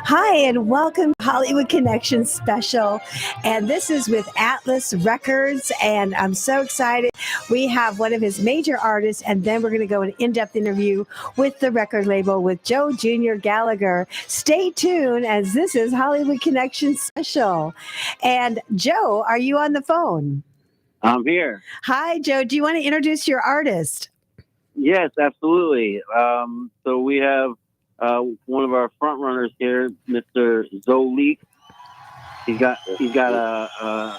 Hi, and welcome to Hollywood Connection special. And this is with Atlas Records. And I'm so excited. We have one of his major artists, and then we're going to go an in depth interview with the record label with Joe Jr. Gallagher. Stay tuned as this is Hollywood Connection special. And Joe, are you on the phone? I'm here. Hi, Joe. Do you want to introduce your artist? Yes, absolutely. So we have one of our front runners here, Mr. Zolik. He's got a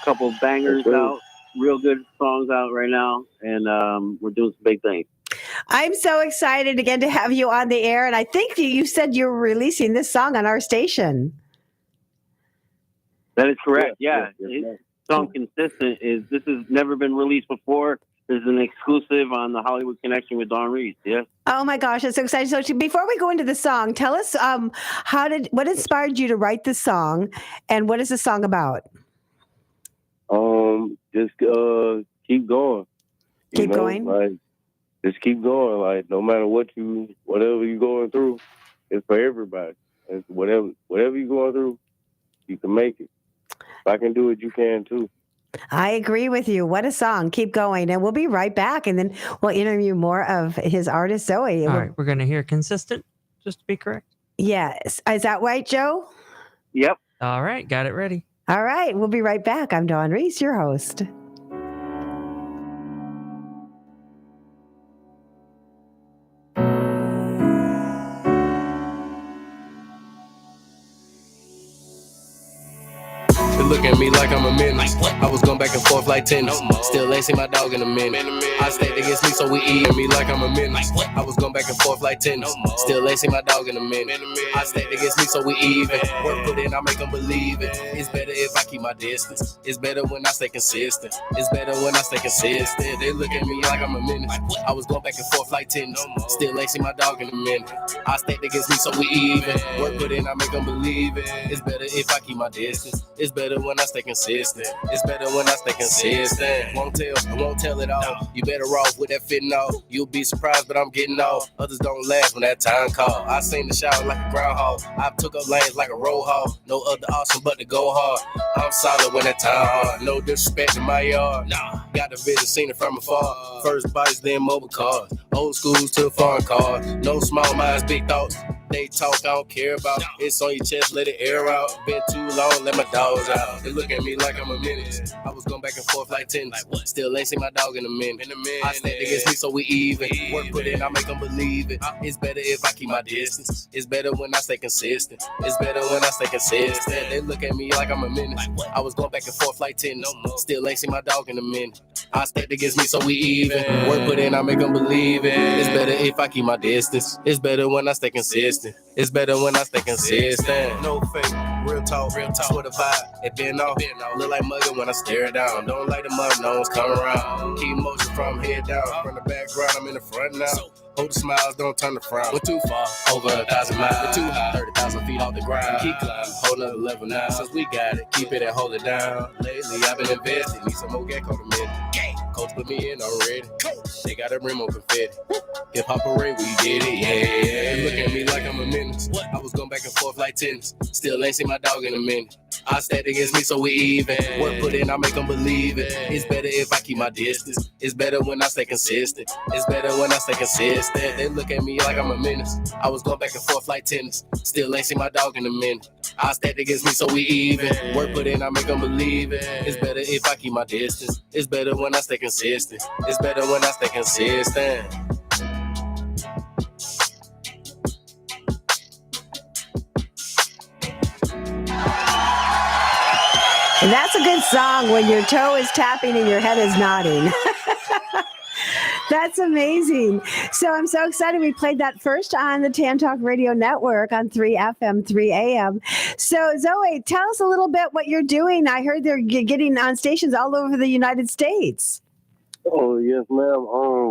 couple bangers out, real good songs out right now, and we're doing some big things. I'm so excited again to have you on the air. And I think you said you were releasing this song on our station. That is correct. Yeah. Song Consistent this has never been released before. This is an exclusive on the Hollywood Connection with Dawn Reese. Yes. Oh my gosh, that's so exciting! So before we go into the song, tell us what inspired you to write this song, and what is the song about? Just keep going. Keep going. Like just keep going. Like no matter whatever you're going through, it's for everybody. It's whatever you're going through, you can make it. If I can do it, you can too. I agree with you. What a song. Keep going. And we'll be right back. And then we'll interview more of his artist, Zoe. All right. We're going to hear Consistent, just to be correct. Yes. Is that right, Joe? Yep. All right. Got it ready. All right. We'll be right back. I'm Dawn Reese, your host. Look at me like I'm a menace. I was going back and forth like tennis. Still ain't seen my dog in a minute. I stayed against me, so we eat me like I'm a menace. I was going back and forth like tennis. Still ain't seen my dog in a minute. I stayed against me, so we even. Work put in, I make them believe it. It's better if I keep my distance. It's better when I stay consistent. It's better when I stay consistent. They look at me like I'm a menace. I was going back and forth like tennis. Still ain't seen my dog in a minute. I stayed against me, so we even. Work put in, I make them believe it. It's better if I keep my distance. It's better when I stay consistent. It's better when I stay consistent. Won't tell it all. You better off with that fitting off. You'll be surprised, but I'm getting off. Others don't last when that time call. I seen the shower like a groundhog. I took up lanes like a roll hog. No other option but to go hard. I'm solid when that time hard. No disrespect in my yard. Nah, got the vision, seen it from afar. First bikes, then mobile cars. Old schools to foreign cars. No small minds, big thoughts. They talk, I don't care about. It's on your chest, let it air out. Been too long, let my dogs out. They look at me like I'm a menace. I was going back and forth like tennis. Still ain't seen my dog in a minute. I stand against me, so we even. Work put in, I make them believe it. It's better if I keep my distance. It's better when I stay consistent. It's better when I stay consistent. They look at me like I'm a menace. I was going back and forth like tennis. Still ain't seen my dog in a minute. I stand against me, so we even. Work put in, I make them believe it. It's better if I keep my distance. It's better when I stay consistent. It's better when I stay consistent. No fake, real talk. Swear the vibe, it been off. Look like mugger when I stare it down. Don't like the mug, no one's coming around. Keep motion from head down. From the background, I'm in the front now. Hold the smiles, don't turn the frown. We're too far, over 1,000 miles. We're too high, 30,000 feet off the ground. Keep climbing, whole nother level now. Since we got it, keep it and hold it down. Lately, I've been invested. Need some more gecko to minute. Coach put me in already. They got a rim on confetti. Hip hop parade, we did it, yeah. They look at me like I'm a menace. I was going back and forth like tennis. Still ain't seen my dog in a minute. I stand against me, so we even. Work put in, I make them believe it. It's better if I keep my distance. It's better when I stay consistent. It's better when I stay consistent. They look at me like I'm a menace. I was going back and forth like tennis. Still ain't seen my dog in a minute. I stand against me, so we even. Work put in, I make them believe it. It's better if I keep my distance. It's better when I stay consistent. It's better when I stay consistent. And that's a good song when your toe is tapping and your head is nodding. That's amazing. So I'm so excited. We played that first on the Tan Talk Radio Network on 3 FM, 3 AM. So Zoe, tell us a little bit what you're doing. I heard they're getting on stations all over the United States. Oh, yes, ma'am.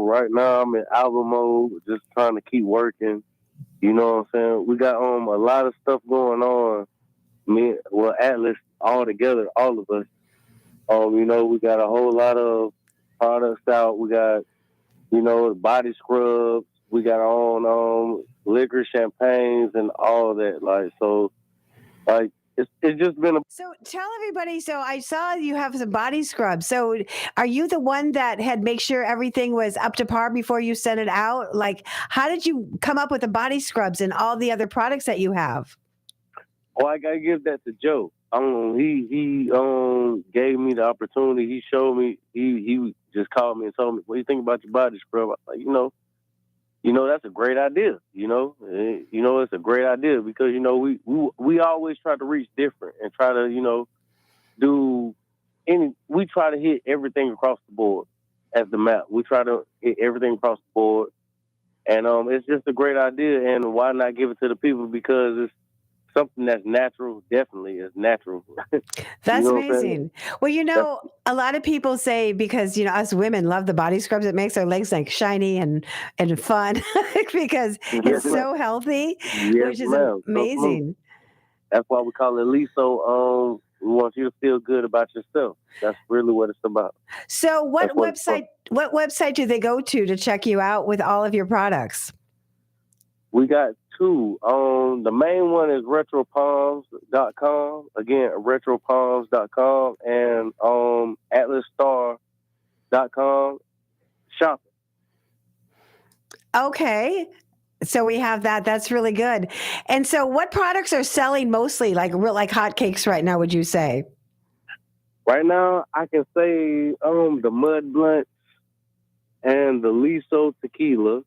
Right now I'm in album mode, just trying to keep working. You know what I'm saying? We got a lot of stuff going on. Atlas all together, all of us. We got a whole lot of products out. We got, body scrubs, We got our own liquor, champagnes, and all of that. Like so, like it's just been a So tell everybody. So I saw you have some body scrubs. So are you the one that had make sure everything was up to par before you sent it out? Like, how did you come up with the body scrubs and all the other products that you have? Oh, I gotta give that to Joe. He gave me the opportunity. He showed me. He just called me and told me, "What do you think about your body scrub?" I was like, that's a great idea. It's a great idea because we always try to reach different and try to do any. We try to hit everything across the board as the map. We try to hit everything across the board, and it's just a great idea. And why not give it to the people because it's something that's natural. Definitely is natural. That's You know what I'm saying? amazing. Well, a lot of people say because us women love the body scrubs. It makes our legs like shiny and fun because Yes, it's ma'am. so healthy, Yes, which is ma'am. amazing. That's why we call it Liso. We want you to feel good about yourself. That's really what it's about. So what That's what it's for. website do they go to check you out with all of your products? We got two. The main one is retropalms.com. Again, retropalms.com and atlasstar.com. Shopping. Okay. So we have that. That's really good. And so what products are selling mostly like hotcakes right now, would you say? Right now, I can say the Mud Blunts and the Liso Tequila.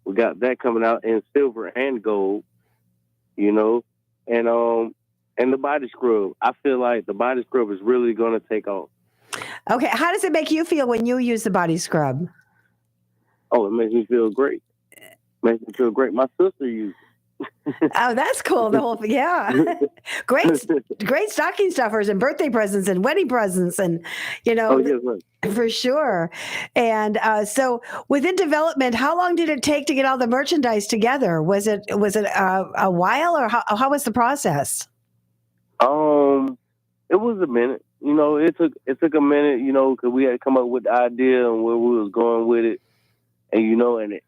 We got that coming out in silver and gold, and the body scrub. I feel like the body scrub is really going to take off. Okay. How does it make you feel when you use the body scrub? Oh, it makes me feel great. Makes me feel great. My sister used it. Oh, that's cool. The whole thing. Yeah. Great stocking stuffers and birthday presents and wedding presents and, Oh, yes, right. for sure. And so within development, how long did it take to get all the merchandise together? Was it a while or how was the process? It was a minute. It took a minute, because we had to come up with the idea and where we was going with it. And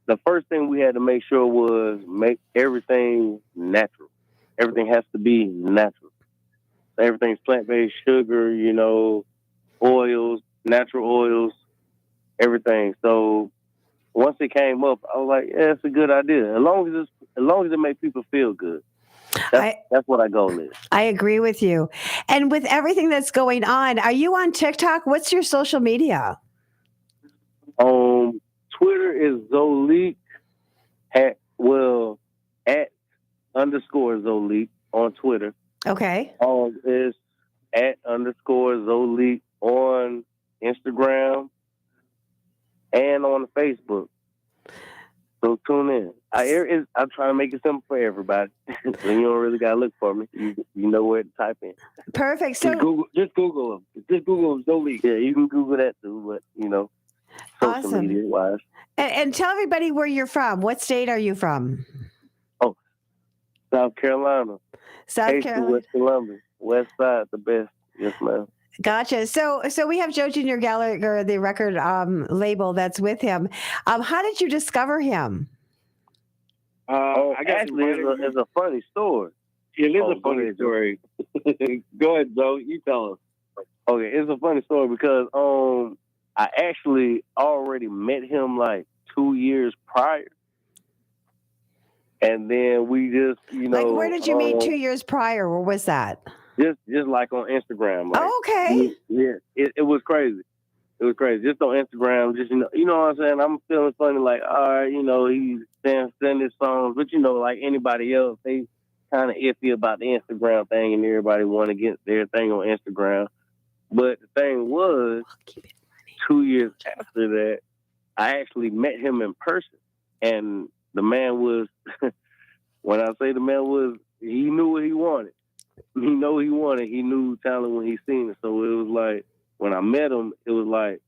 the first thing we had to make sure was make everything natural. Everything has to be natural. Everything's plant-based, sugar, oils, natural oils, everything. So once it came up, I was like, yeah, it's a good idea. As long as it makes people feel good. That's what our goal is. I agree with you. And with everything that's going on, are you on TikTok? What's your social media? Twitter is Zoleek at _Zoleek on Twitter. Okay. It's at _Zoleek on Instagram and on Facebook. So tune in. I'm trying to make it simple for everybody. So you don't really gotta look for me. You know where to type in. Perfect. So Just Google them. Just Google Zoleek. Yeah, you can Google that too. But social awesome. media wise. And tell everybody where you're from. What state are you from? Oh, South Carolina. South Carolina. West Columbus. West side, the best. Yes, ma'am. Gotcha. So we have Joe Jr. Gallagher, the record label that's with him. How did you discover him? It's a funny story. It is a funny story. Go ahead, Joe. You tell us. Okay, it's a funny story because I actually already met him like 2 years prior. And then we just, like, where did you meet 2 years prior? Where was that? Just like on Instagram. Like, okay. Yeah, it was crazy. It was crazy. Just on Instagram, just, you know what I'm saying? I'm feeling funny, like, all right, he's sending his songs. But, like anybody else, they kind of iffy about the Instagram thing and everybody want to get their thing on Instagram. But the thing was, 2 years after that, I actually met him in person. And the man was, when I say the man was, he knew what he wanted. He knew what he wanted. He knew talent when he seen it. So it was like, when I met him, it was like,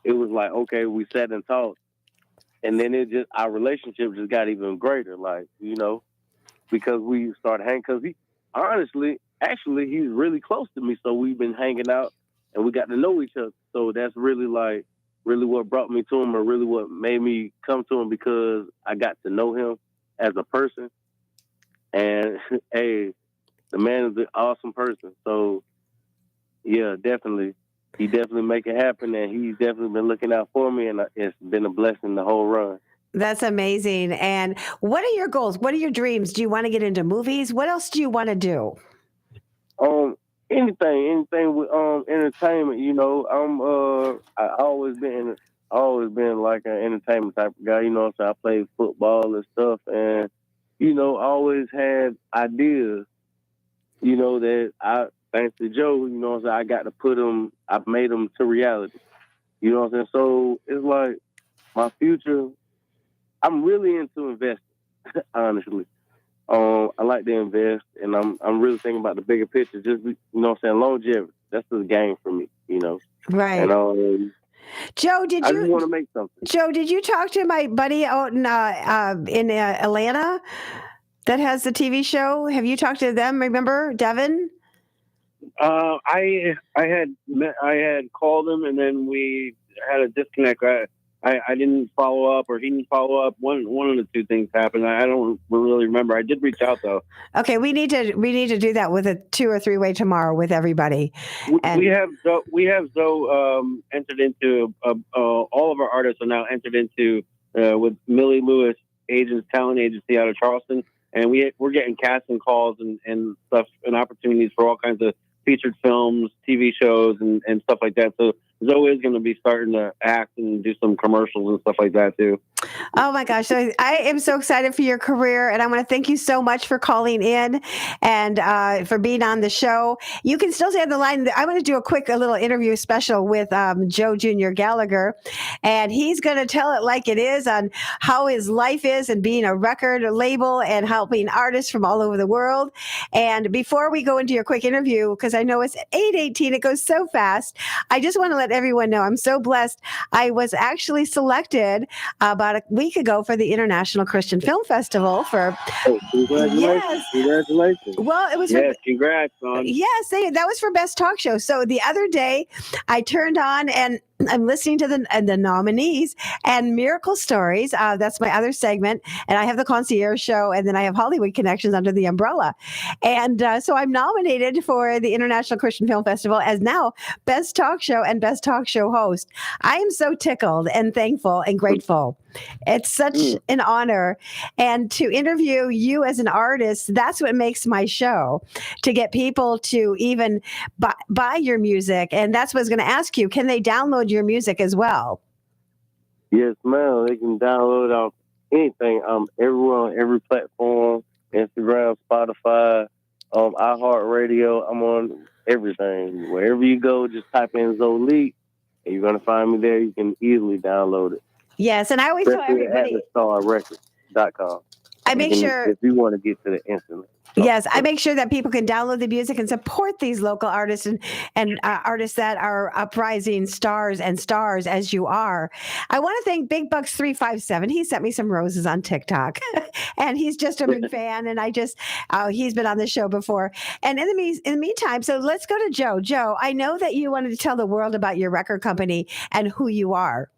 okay, we sat and talked. And then our relationship just got even greater, like, because we started hanging. Because he's really close to me. So we've been hanging out and we got to know each other. So that's really like, really what brought me to him, or really what made me come to him, because I got to know him as a person. And hey, the man is an awesome person. So yeah, definitely. He definitely make it happen, and he's definitely been looking out for me, and it's been a blessing the whole run. That's amazing. And what are your goals? What are your dreams? Do you want to get into movies? What else do you want to do? Anything with entertainment. You know, I always been like an entertainment type of guy. You know, so I played football and stuff, and you know, always had ideas. You know, that thanks to Joe, you know, so I got to I've made them to reality. You know what I'm saying? So it's like my future. I'm really into investing, honestly. I like to invest, and I'm really thinking about the bigger picture. Just, you know what I'm saying, longevity. That's the game for me, you know. Right. And Joe, I just want to make something. Joe, did you talk to my buddy out in Atlanta that has the TV show? Have you talked to them? Remember, Devin? I had called him, and then we had a disconnect. I didn't follow up, or he didn't follow up. One of the two things happened. I don't really remember. I did reach out though. Okay, we need to do that with a 2 or 3 way tomorrow with everybody. We have Zoe entered into all of our artists are now entered into with Millie Lewis talent agency out of Charleston, and we're getting casting calls and stuff and opportunities for all kinds of featured films, TV shows, and stuff like that. So Zoe is going to be starting to act and do some commercials and stuff like that too. Oh my gosh. So I am so excited for your career, and I want to thank you so much for calling in and for being on the show. You can still stay on the line. I want to do a little interview special with Joe Jr. Gallagher, and he's going to tell it like it is on how his life is and being a record label and helping artists from all over the world. And before we go into your quick interview, because I know it's 8:18, it goes so fast, I just want to let everyone know I'm so blessed. I was actually selected about a week ago for the International Christian Film Festival for. Oh, congratulations! Yes. Congratulations! Well, it was. Yes, congrats, son. Yes, that was for Best Talk Show. So the other day, I turned on and I'm listening to the nominees and Miracle Stories. That's my other segment, and I have the Concierge Show, and then I have Hollywood Connections under the umbrella. And so I'm nominated for the International Christian Film Festival as now Best Talk Show and Best Talk Show host. I am so tickled and thankful and grateful. It's such an honor. And to interview you as an artist, that's what makes my show, to get people to even buy your music. And that's what I was going to ask you. Can they download your music as well? Yes, ma'am. They can download off anything. Everywhere on every platform, Instagram, Spotify, iHeartRadio. I'm on everything. Wherever you go, just type in Zolique, and you're going to find me there. You can easily download it. Yes, and I always tell everybody. AtlasStarRecords.com. I make sure if you want to get to the instrument. Yes, I make sure that people can download the music and support these local artists and artists that are uprising stars as you are. I want to thank Big Bucks 357. He sent me some roses on TikTok, and he's just a big fan. And he's been on the show before. And in the meantime, so let's go to Joe. Joe, I know that you wanted to tell the world about your record company and who you are.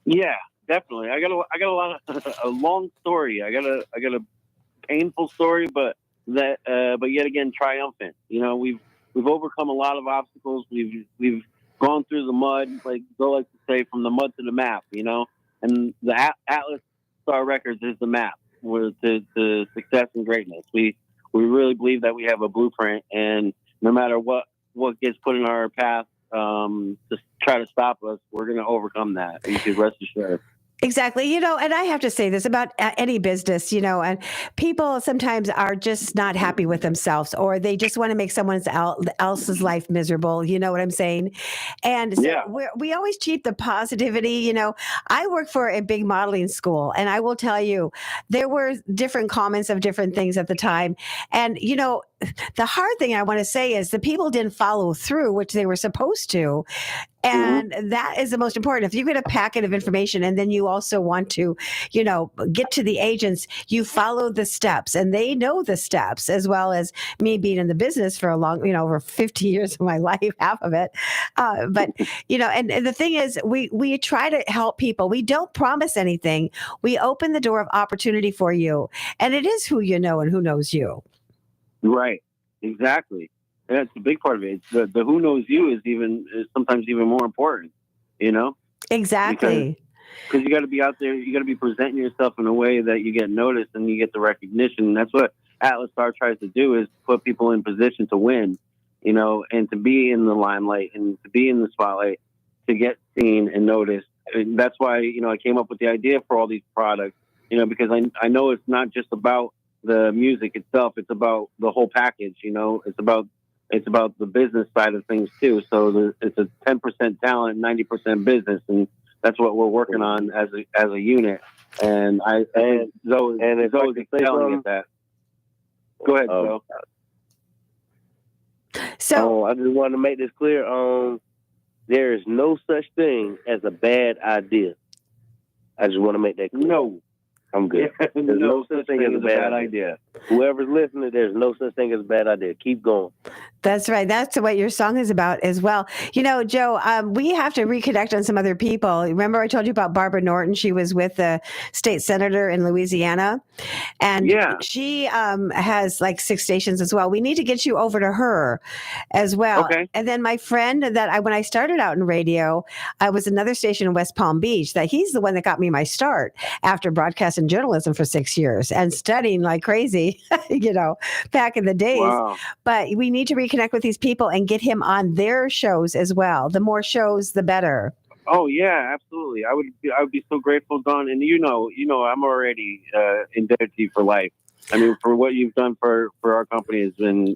Yeah, definitely. I got a long story. I got a painful story, but yet again triumphant. You know, we've overcome a lot of obstacles. We've gone through the mud, like Bill likes to say, from the mud to the map. You know, and the Atlas Star Records is the map to success and greatness. We really believe that we have a blueprint, and no matter what gets put in our path to try to stop us, we're going to overcome that. You can rest assured. Exactly. You know, and I have to say this about any business, you know, and people sometimes are just not happy with themselves, or they just want to make someone else's life miserable. You know what I'm saying? And so we always keep the positivity. You know, I work for a big modeling school, and I will tell you, there were different comments of different things at the time. And, you know, the hard thing I want to say is the people didn't follow through, which they were supposed to. And that is the most important. If you get a packet of information and then you also want to, get to the agents, you follow the steps and they know the steps, as well as me being in the business for a long, over 50 years of my life, half of it. But, and the thing is, we try to help people. We don't promise anything. We open the door of opportunity for you. And it is who you know and who knows you. Right. Exactly. That's the big part of it. The who knows you is sometimes even more important, Exactly. Because you got to be out there. You got to be presenting yourself in a way that you get noticed and you get the recognition. And that's what Atlas Star tries to do, is put people in position to win, and to be in the limelight and to be in the spotlight, to get seen and noticed. And that's why, I came up with the idea for all these products, because I know it's not just about the music itself. It's about the whole package, It's about the business side of things too. So it's a 10% talent, 90% business, and that's what we're working on as a unit. And Zoe is excelling at that. Go ahead, Zoe. So I just want to make this clear. There is no such thing as a bad idea. I just want to make that clear. No. I'm good. There's no such thing as a bad idea. Whoever's listening, there's no such thing as a bad idea. Keep going. That's right. That's what your song is about as well. Joe, we have to reconnect on some other people. Remember I told you about Barbara Norton? She was with the state senator in Louisiana. And she has like 6 stations as well. We need to get you over to her as well. Okay. And then my friend when I started out in radio, I was another station in West Palm Beach. That he's the one that got me my start after broadcasting journalism for 6 years and studying like crazy, back in the days. Wow. But we need to reconnect with these people and get him on their shows as well. The more shows, the better. Oh yeah, absolutely. I would be so grateful, Dawn. And I'm already indebted to you for life. I mean, for what you've done for our company has been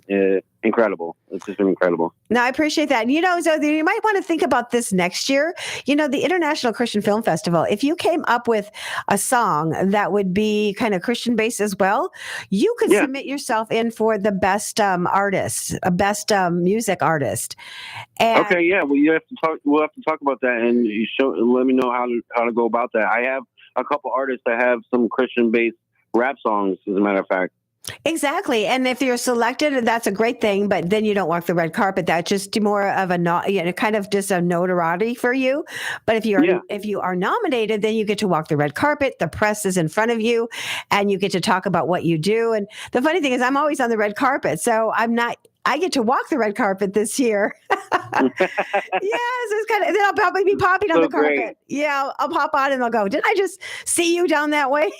incredible. It's just been incredible. No, I appreciate that. Zoe, you might want to think about this next year. The International Christian Film Festival, if you came up with a song that would be kind of Christian based as well, you could submit yourself in for the best artist, best music artist. And okay, yeah. Well, we'll have to talk about that, and let me know how to go about that. I have a couple artists that have some Christian based rap songs, as a matter of fact. Exactly. And if you're selected, that's a great thing, but then you don't walk the red carpet. That's just more of kind of just a notoriety for you. But if you are nominated, then you get to walk the red carpet. The press is in front of you and you get to talk about what you do. And the funny thing is I'm always on the red carpet. So I get to walk the red carpet this year. Yes, it's kind of. Then I'll probably be popping on the carpet. Great. Yeah, I'll pop on and they'll go, "Didn't I just see you down that way?"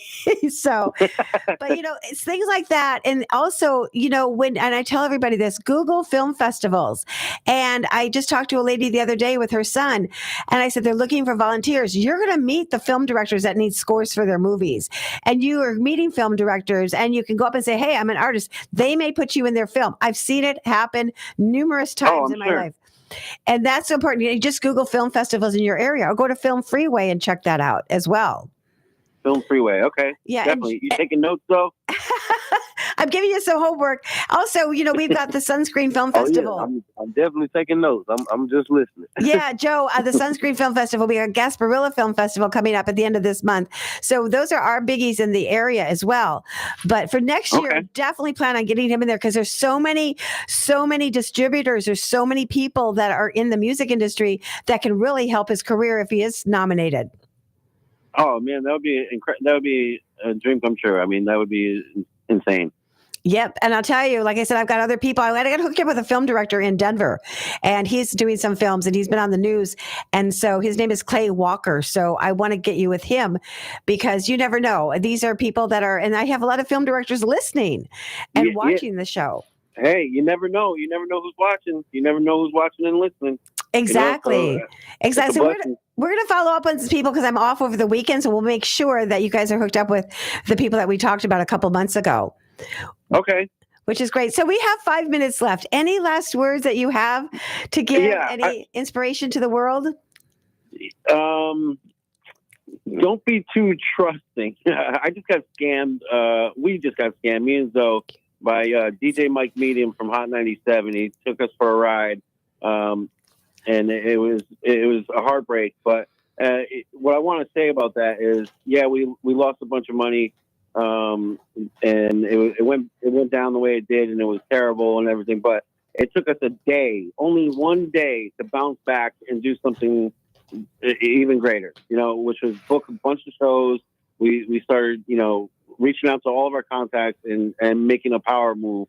So, but it's things like that, and also, and I tell everybody this: Google film festivals. And I just talked to a lady the other day with her son, and I said they're looking for volunteers. You're going to meet the film directors that need scores for their movies, and you are meeting film directors, and you can go up and say, "Hey, I'm an artist." They may put you in their film. I've seen it happen numerous times in my life. And that's important. You just Google film festivals in your area or go to Film Freeway and check that out as well. Film Freeway. Okay. Yeah. Definitely. You taking notes though? I'm giving you some homework. Also, we've got the Sunscreen Film Festival. Yeah. I'm definitely taking notes. I'm just listening. Yeah, Joe, the Sunscreen Film Festival. We got Gasparilla Film Festival coming up at the end of this month. So those are our biggies in the area as well. But for next year, definitely plan on getting him in there because there's so many distributors. There's so many people that are in the music industry that can really help his career if he is nominated. Oh man, that would be a dream come true. I mean, that would be insane. Yep. And I'll tell you, like I said, I've got other people. I got hooked up with a film director in Denver and he's doing some films and he's been on the news. And so his name is Clay Walker. So I want to get you with him because you never know. These are people that are, and I have a lot of film directors listening and watching the show. Hey, you never know. You never know who's watching. You never know who's watching and listening. Exactly. Exactly. So we're going to follow up on some people because I'm off over the weekend. So we'll make sure that you guys are hooked up with the people that we talked about a couple months ago. Okay. Which is great. So we have 5 minutes left. Any last words that you have to give any inspiration to the world? Don't be too trusting. I just got scammed. We just got scammed. Me and Zoe. DJ Mike Medium from Hot 97. He took us for a ride, and it was a heartbreak. But what I want to say about that is, yeah, we lost a bunch of money, and it went down the way it did, and it was terrible and everything. But it took us only one day, to bounce back and do something even greater, which was book a bunch of shows. We started, reaching out to all of our contacts and making a power move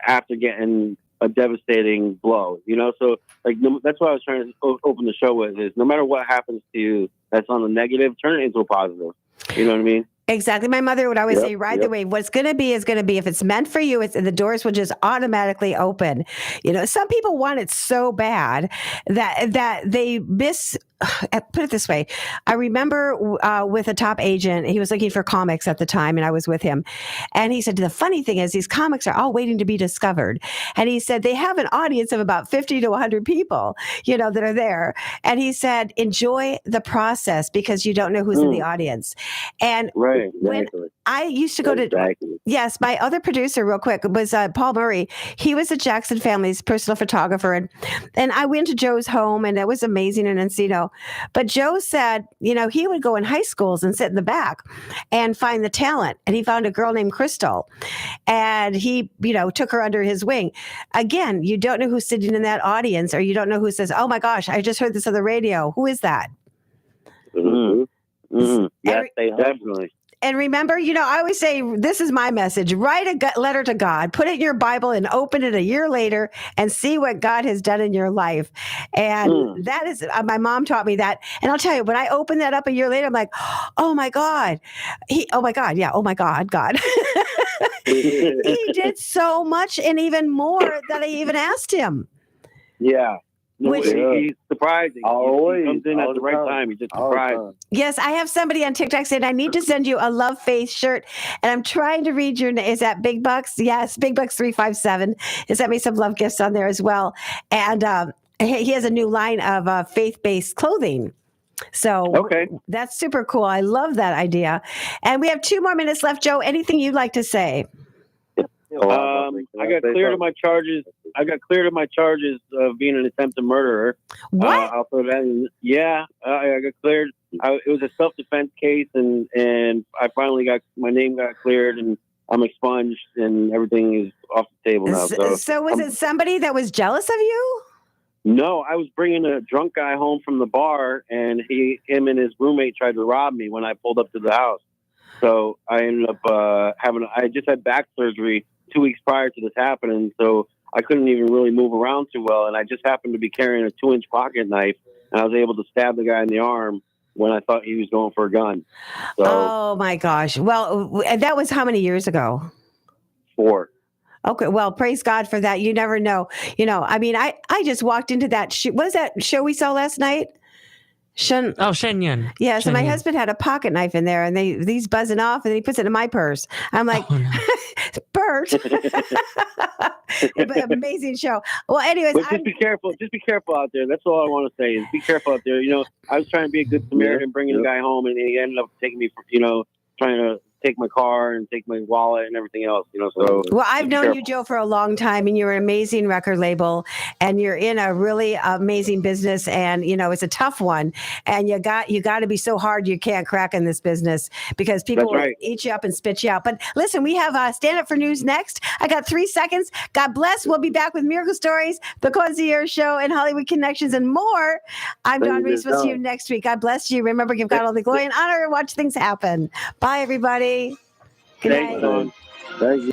after getting a devastating blow, So that's what I was trying to open the show with, is no matter what happens to you that's on the negative, turn it into a positive. You know what I mean? Exactly. My mother would always say, ride the wave. What's going to be is going to be. If it's meant for you, the doors will just automatically open. Some people want it so bad that they miss. Put it this way. I remember with a top agent, he was looking for comics at the time, and I was with him. And he said, the funny thing is, these comics are all waiting to be discovered. And he said, they have an audience of about 50 to 100 people, that are there. And he said, enjoy the process, because you don't know who's in the audience. And right, when exactly. I used to go to, yes, my other producer, real quick, was Paul Murray. He was the Jackson family's personal photographer. And I went to Joe's home, and it was amazing in Encino. But Joe said, he would go in high schools and sit in the back and find the talent. And he found a girl named Crystal, and he, took her under his wing. Again, you don't know who's sitting in that audience, or you don't know who says, oh my gosh, I just heard this on the radio. Who is that? Mm-hmm. Mm-hmm. Yes, definitely. And remember, I always say, this is my message. Write a letter to God, put it in your Bible, and open it a year later and see what God has done in your life. And that is, my mom taught me that. And I'll tell you, when I opened that up a year later, I'm like, oh my God. Oh my God. God. He did so much and even more than I even asked him. Yeah. He's surprising. Always. He comes in at the right time. He's just surprised. Yes, I have somebody on TikTok saying, I need to send you a Love Faith shirt. And I'm trying to read your name. Is that Big Bucks? Yes, Big Bucks 357. He sent me some love gifts on there as well. And he has a new line of faith-based clothing. So that's super cool. I love that idea. And we have 2 more minutes left. Joe, anything you'd like to say? I got cleared of my charges. I got cleared of my charges of being an attempted murderer. What? I'll throw that in. Yeah, I got cleared. It was a self-defense case, and I finally got my name got cleared, and I'm expunged, and everything is off the table now. So was it somebody that was jealous of you? No, I was bringing a drunk guy home from the bar, and him and his roommate tried to rob me when I pulled up to the house. So I ended up I just had back surgery 2 weeks prior to this happening, so I couldn't even really move around too well, and I just happened to be carrying a 2-inch pocket knife, and I was able to stab the guy in the arm when I thought he was going for a gun. So, oh my gosh. Well, that was how many years ago? 4. Okay. Well, praise God for that. You never know. I mean, I just walked into that. What is that show we saw last night? Shenyun. Yeah. So my husband had a pocket knife in there, and he's buzzing off, and he puts it in my purse. I'm like, Bert. Amazing show. Well, anyways, but just be careful. Just be careful out there. That's all I want to say is be careful out there. I was trying to be a good Samaritan, bringing the guy home, and he ended up taking me for, trying to take my car and take my wallet and everything else, So well, I've known you, Joe, for a long time, and you're an amazing record label, and you're in a really amazing business, and it's a tough one, and you got to be so hard you can't crack in this business, because people will eat you up and spit you out. But listen, we have Stand Up for News next. I got 3 seconds. God bless. We'll be back with Miracle Stories, The Concierge Show, and Hollywood Connections, and more. I'm Dawn Reese. We'll see you next week. God bless you. Remember, give God all the glory and honor, and watch things happen. Bye, everybody. Good night. Thank you.